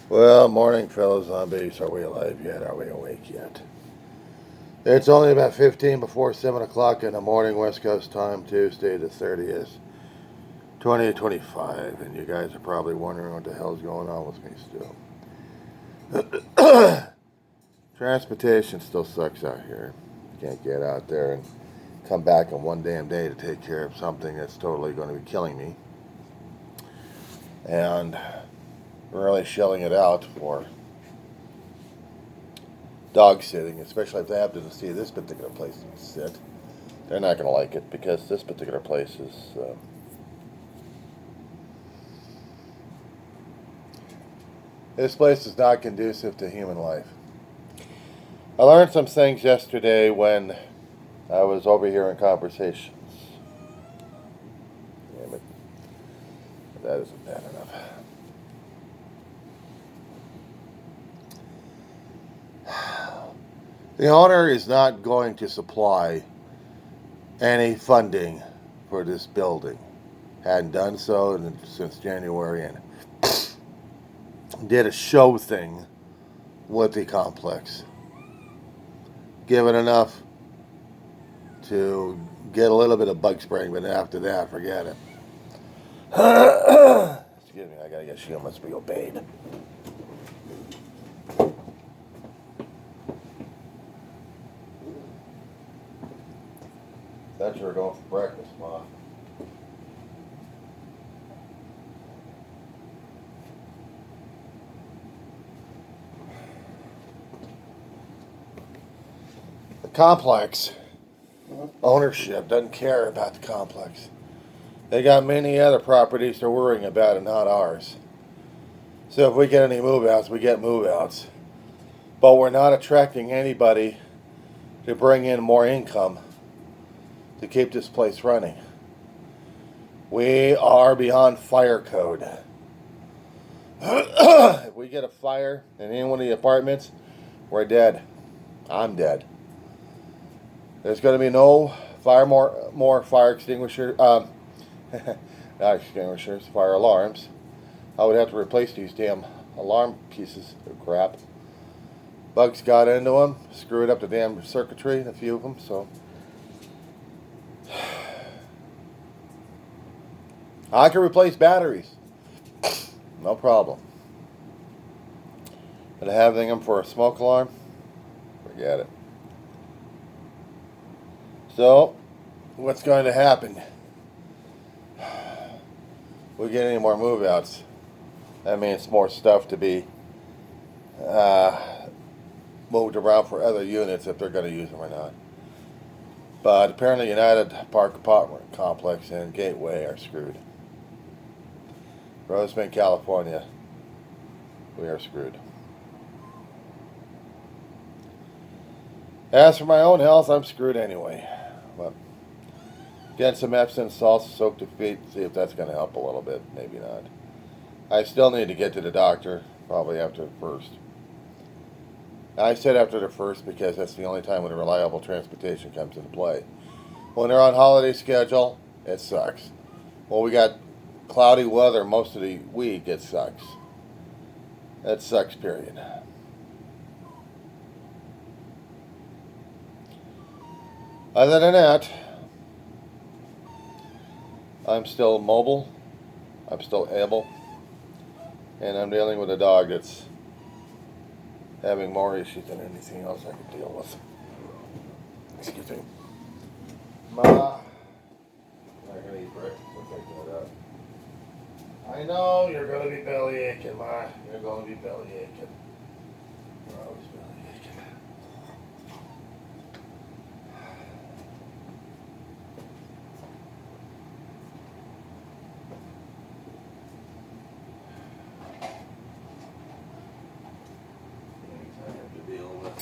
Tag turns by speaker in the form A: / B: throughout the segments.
A: Well, morning, fellow zombies. Are we alive yet? Are we awake yet? It's only about 15 before 7 o'clock in the morning, West Coast time, Tuesday the 30th, 2025. And you guys are probably wondering what the hell's going on with me still. Transportation still sucks out here. Can't get out there and come back in one damn day to take care of something that's totally going to be killing me. And really shelling it out for dog sitting, especially if they happen to see this particular place to sit. They're not going to like it because this particular place is this place is not conducive to human life. I learned some things yesterday when I was overhearing conversations. Damn it, that isn't bad enough. The owner is not going to supply any funding for this building. Hadn't done so since January and did a show thing with the complex. Given enough to get a little bit of bug spraying, but after that, forget it. Excuse me, I gotta get she must be obeyed. Thought you were going for breakfast, Ma. The complex ownership doesn't care about the complex. They got many other properties they're worrying about and not ours. So if we get any move outs, we get move outs. But we're not attracting anybody to bring in more income to keep this place running. We are beyond fire code. If we get a fire in any one of the apartments, we're dead. I'm dead. There's going to be no more fire extinguisher, not extinguishers, fire alarms. I would have to replace these damn alarm pieces of crap. Bugs got into them, screwed up the damn circuitry, a few of them, so. I can replace batteries. No problem. But having them for a smoke alarm, forget it. So, what's going to happen? We get any more move outs. That means more stuff to be moved around for other units if they're going to use them or not. But apparently United Park Apartment Complex and Gateway are screwed. Roseman, California, we are screwed. As for my own health, I'm screwed anyway. But get some Epsom salts, soak the feet, see if that's going to help a little bit. Maybe not. I still need to get to the doctor, probably after the first. I said after the first because that's the only time when a reliable transportation comes into play. When they're on holiday schedule, it sucks. Well, we got cloudy weather most of the week, it sucks. That sucks, period. Other than that, I'm still mobile, I'm still able, and I'm dealing with a dog that's having more issues than anything else I could deal with. Excuse me. Ma, I'm not gonna eat breakfast. We'll take that up. I know you're gonna be belly aching, Ma. You're gonna be belly aching. You're always belly aching. Things I have to deal with.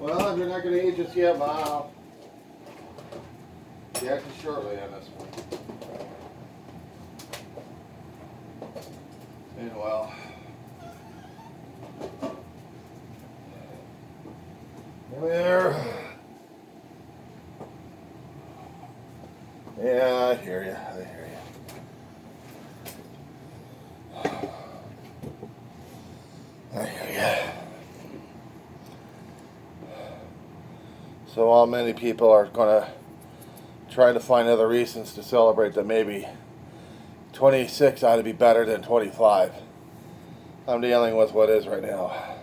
A: Well, if you're not going to eat just yet, Ma, I'll get you shortly on this one. Meanwhile, there. Yeah, I hear you. I hear you. I hear you. So while many people are going to try to find other reasons to celebrate that maybe 26 ought to be better than 25, I'm dealing with what is right now.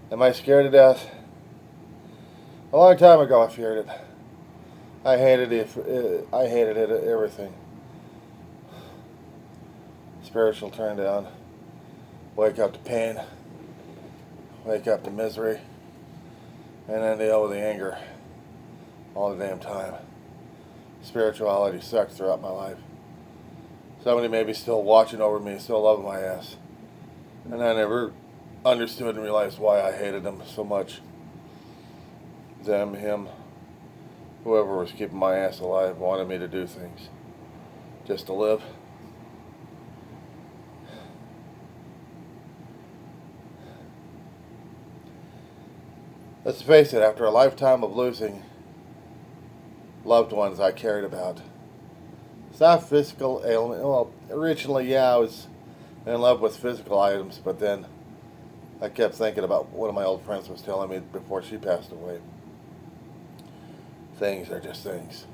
A: Am I scared to death? A long time ago I feared it. I hated it. I hated it. Everything. Spiritual turn down. Wake up to pain. Wake up to misery. And then deal with the anger all the damn time. Spirituality sucked throughout my life. Somebody may be still watching over me, still loving my ass. And I never understood and realized why I hated them so much. Them, him, whoever was keeping my ass alive wanted me to do things just to live. Let's face it, after a lifetime of losing loved ones I cared about, it's not physical ailment. Well, originally, yeah, I was in love with physical items, but then I kept thinking about what one of my old friends was telling me before she passed away. Things are just things.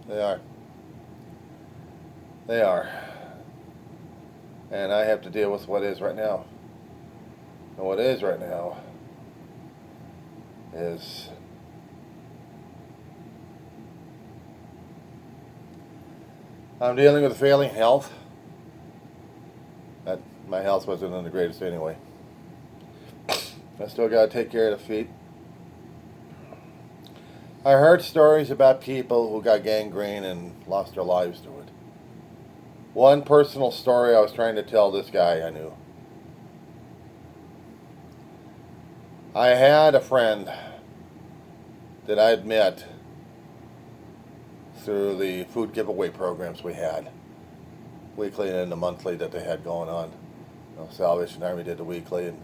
A: They are. They are. And I have to deal with what is right now. And what is right now is I'm dealing with failing health. My health wasn't in the greatest anyway. I still got to take care of the feet. I heard stories about people who got gangrene and lost their lives to it. One personal story I was trying to tell this guy I knew. I had a friend that I'd met through the food giveaway programs we had, weekly and the monthly that they had going on. You know, Salvation Army did the weekly, and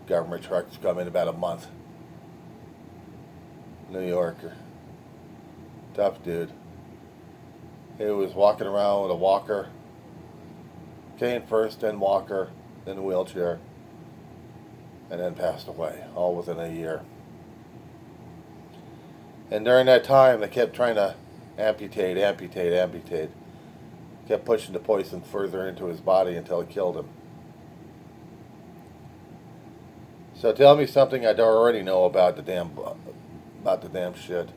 A: government trucks come in about a month. New Yorker, tough dude. He was walking around with a walker, cane first, then walker, then wheelchair, and then passed away, all within a year. And during that time, they kept trying to amputate. Kept pushing the poison further into his body until it killed him. So tell me something I don't already know about the damn shit.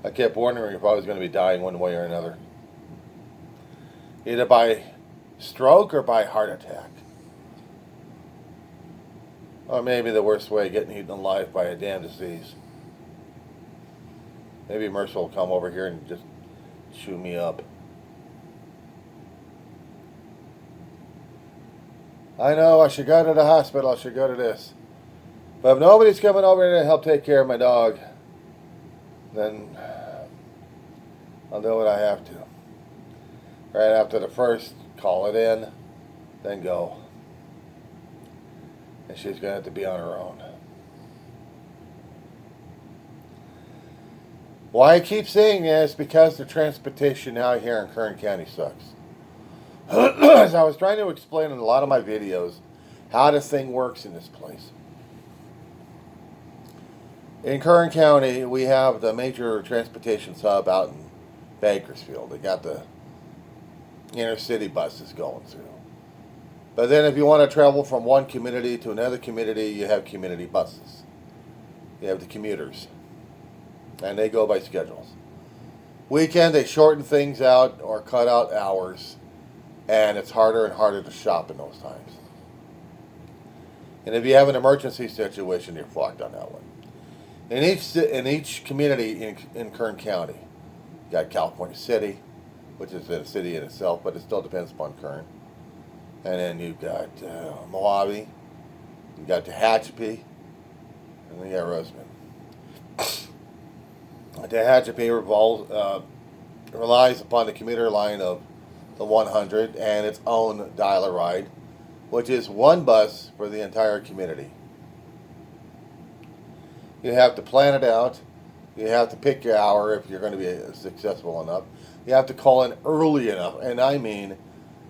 A: I kept wondering if I was going to be dying one way or another. Either by stroke or by heart attack. Or maybe the worst way, getting eaten alive by a damn disease. Maybe Mercer will come over here and just chew me up. I know, I should go to the hospital, I should go to this. But if nobody's coming over here to help take care of my dog, then I'll do what I have to. Right after the first, call it in, then go. And she's going to have to be on her own. Why I keep saying this, because the transportation out here in Kern County sucks. As I was trying to explain in a lot of my videos how this thing works in this place. In Kern County, we have the major transportation hub out in Bakersfield. They got the inner city buses going through. But then if you want to travel from one community to another community, you have community buses. You have the commuters. And they go by schedules. Weekend, they shorten things out or cut out hours. And it's harder and harder to shop in those times. And if you have an emergency situation, you're fucked on that one. In each community in Kern County, you got California City, which is a city in itself, but it still depends upon Kern. And then you've got Mojave, you got Tehachapi, and then you got Roseman. Tehachapi relies upon the commuter line of the 100 and its own dial-a-ride, which is one bus for the entire community. You have to plan it out. You have to pick your hour if you're going to be successful enough. You have to call in early enough, and I mean,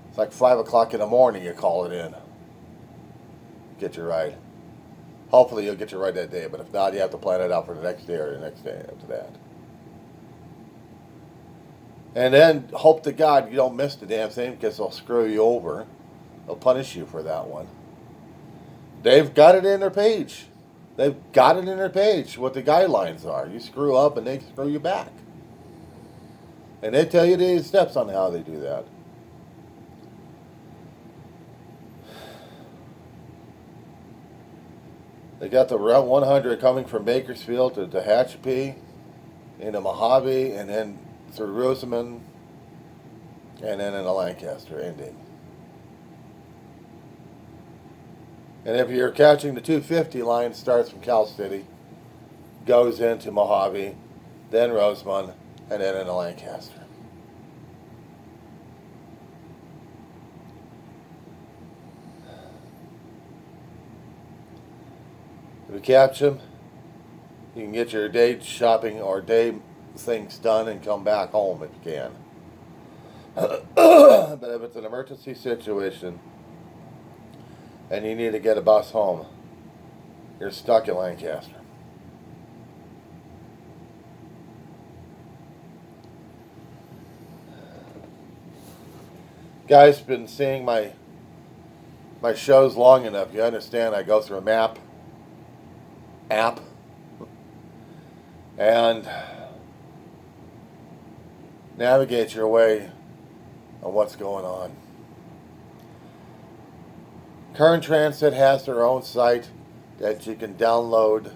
A: it's like 5 o'clock in the morning you call it in. Get your ride. Hopefully you'll get your ride that day, but if not, you have to plan it out for the next day or the next day after that. And then hope to God you don't miss the damn thing because they'll screw you over. They'll punish you for that one. They've got it in their page. They've got it in their page what the guidelines are. You screw up and they screw you back. And they tell you the steps on how they do that. They got the Route 100 coming from Bakersfield to Tehachapi, into Mojave, and then through Rosamond, and then into Lancaster, ending. And if you're catching the 250 line, starts from Cal City, goes into Mojave, then Rosamond, and then into Lancaster. If you catch them, you can get your day shopping or day things done and come back home if you can. But if it's an emergency situation and you need to get a bus home, you're stuck in Lancaster. Guys, been seeing my shows long enough. You understand I go through a app and navigate your way on what's going on. Current Transit has their own site that you can download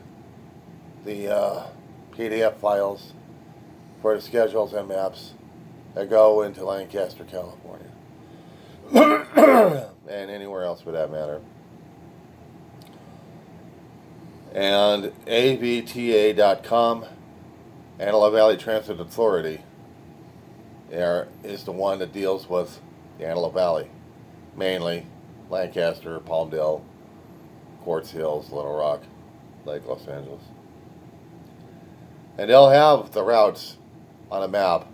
A: the PDF files for the schedules and maps that go into Lancaster, California, and anywhere else for that matter. And AVTA.com, Antelope Valley Transit Authority, is the one that deals with the Antelope Valley, mainly Lancaster, Palmdale, Quartz Hills, Little Rock, Lake Los Angeles. And they'll have the routes on a map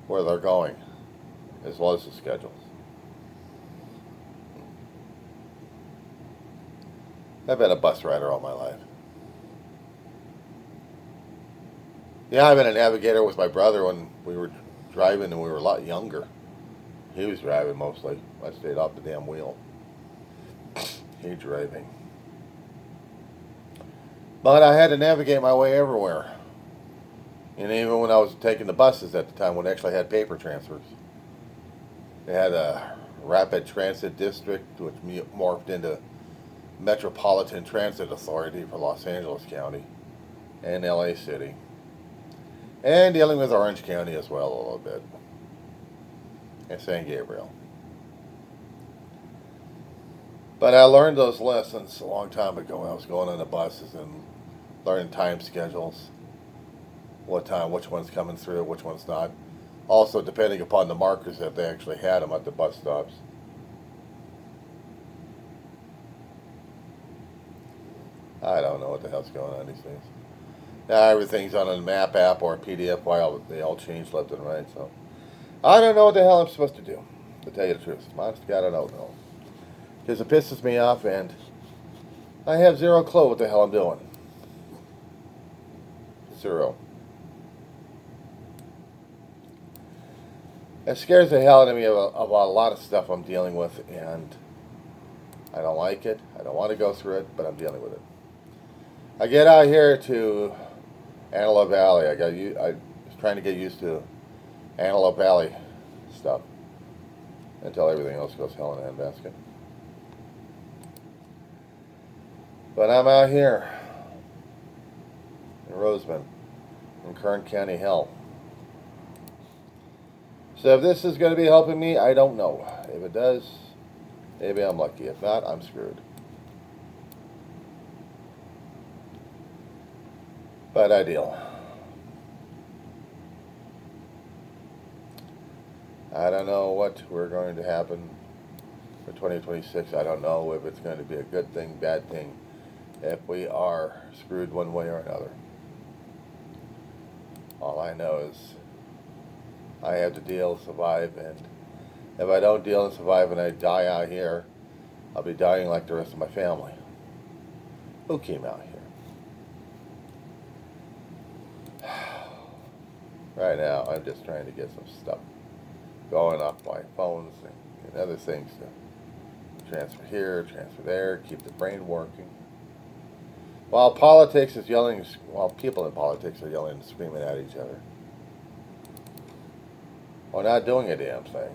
A: where they're going, as well as the schedules. I've been a bus rider all my life. Yeah, I've been a navigator with my brother when we were driving and we were a lot younger. He was driving mostly. I stayed off the damn wheel. He driving. But I had to navigate my way everywhere. And even when I was taking the buses at the time, when they actually had paper transfers. They had a Rapid Transit District, which morphed into Metropolitan Transit Authority for Los Angeles County and LA City. And dealing with Orange County as well a little bit. And San Gabriel. But I learned those lessons a long time ago when I was going on the buses and learning time schedules. What time, which one's coming through, which one's not. Also depending upon the markers that they actually had them at the bus stops. I don't know what the hell's going on these days. Now everything's on a map app or a PDF file. They all change left and right. So I don't know what the hell I'm supposed to do, to tell you the truth. Honest to God, I don't know. Because it pisses me off and I have zero clue what the hell I'm doing. Zero. It scares the hell out of me about a lot of stuff I'm dealing with, and I don't like it. I don't want to go through it, but I'm dealing with it. I get out here to Antelope Valley. I was trying to get used to Antelope Valley stuff until everything else goes hell in a handbasket. But I'm out here in Rosamond, in Kern County hell. So if this is going to be helping me, I don't know. If it does, maybe I'm lucky. If not, I'm screwed. But ideal. I don't know what we're going to happen for 2026. I don't know if it's going to be a good thing, bad thing, if we are screwed one way or another. All I know is I have to deal, survive, and if I don't deal and survive and I die out here, I'll be dying like the rest of my family who came out here. Right now, I'm just trying to get some stuff going off my phones and other things to transfer here, transfer there, keep the brain working. While politics is yelling, while people in politics are yelling and screaming at each other, we're not doing a damn thing.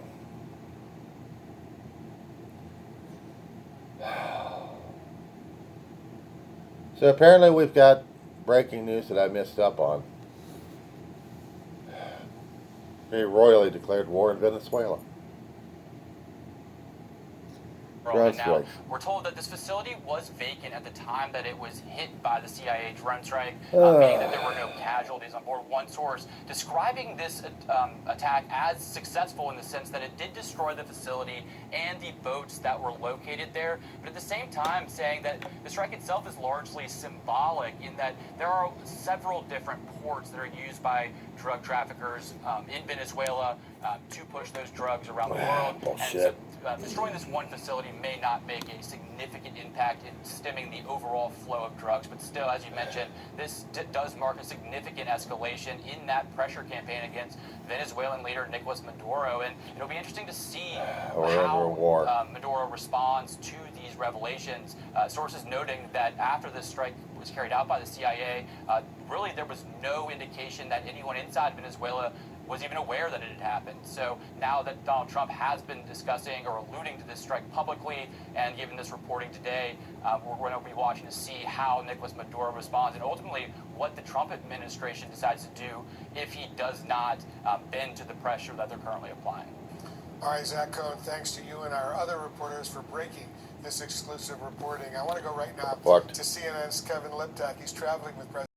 A: So apparently we've got breaking news that I missed up on. They royally declared war in Venezuela. Drone
B: Now,
A: strikes.
B: we're told that this facility was vacant at the time that it was hit by the CIA drone strike,
A: Ah.
B: meaning that there were no casualties on board. One source describing this attack as successful in the sense that it did destroy the facility and the boats that were located there, but at the same time saying that the strike itself is largely symbolic in that there are several different ports that are used by drug traffickers in Venezuela to push those drugs around the world.
A: Bullshit.
B: And so, destroying this one facility may not make a significant impact in stemming the overall flow of drugs, but still, as you mentioned, this does mark a significant escalation in that pressure campaign against Venezuelan leader Nicolas Maduro, and it'll be interesting to see how Maduro responds to these revelations. Sources noting that after this strike was carried out by the CIA, really there was no indication that anyone inside Venezuela was even aware that it had happened. So now that Donald Trump has been discussing or alluding to this strike publicly and given this reporting today, we're going to be watching to see how Nicolas Maduro responds and ultimately what the Trump administration decides to do if he does not bend to the pressure that they're currently applying.
C: All right, Zach Cohn, thanks to you and our other reporters for breaking this exclusive reporting. I want to go right now to CNN's Kevin Liptak. He's traveling with President